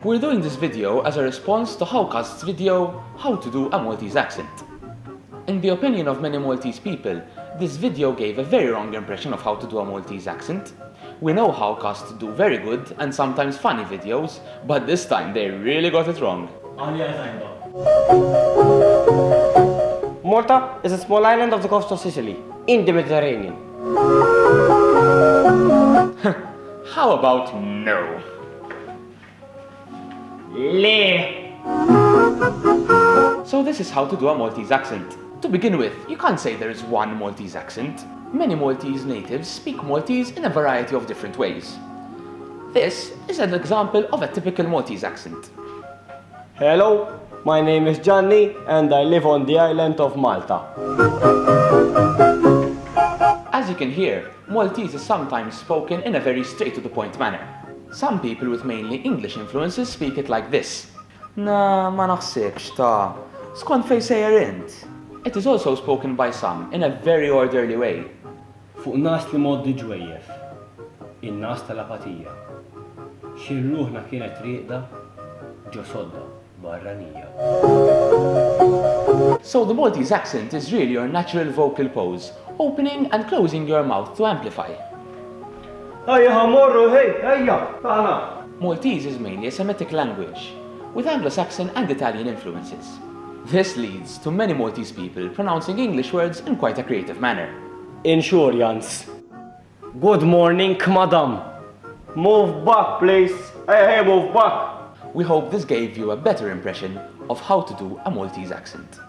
We're doing this video as a response to Howcast's video, How to Do a Maltese Accent. In the opinion of many Maltese people, this video gave a very wrong impression of how to do a Maltese accent. We know Howcast do very good and sometimes funny videos, but this time they really got it wrong. Malta is a small island of the coast of Sicily, in the Mediterranean. How about no? So this is how to do a Maltese accent. To begin with, you can't say there is one Maltese accent. Many Maltese natives speak Maltese in a variety of different ways. This is an example of a typical Maltese accent. Hello, my name is Gianni and I live on the island of Malta. As you can hear, Maltese is sometimes spoken in a very straight-to-the-point manner. Some people with mainly English influences speak it like this. Na, ma naħsibx ta' skont fejn sejjer int. It is also spoken by some in a very orderly way. Fuq nas li moddi ġwejjef, in-nas tal-apatija. Xirruħna kienet riqda, ġo sodda, barranija. So the Maltese accent is really your natural vocal pose, opening and closing your mouth to amplify. Ejja ħamorru, ejja, taħna. Maltese is mainly a Semitic language, with Anglo-Saxon and Italian influences. This leads to many Maltese people pronouncing English words in quite a creative manner. Insurance. Good morning, madam. Move back, please. Hey, move back. We hope this gave you a better impression of how to do a Maltese accent.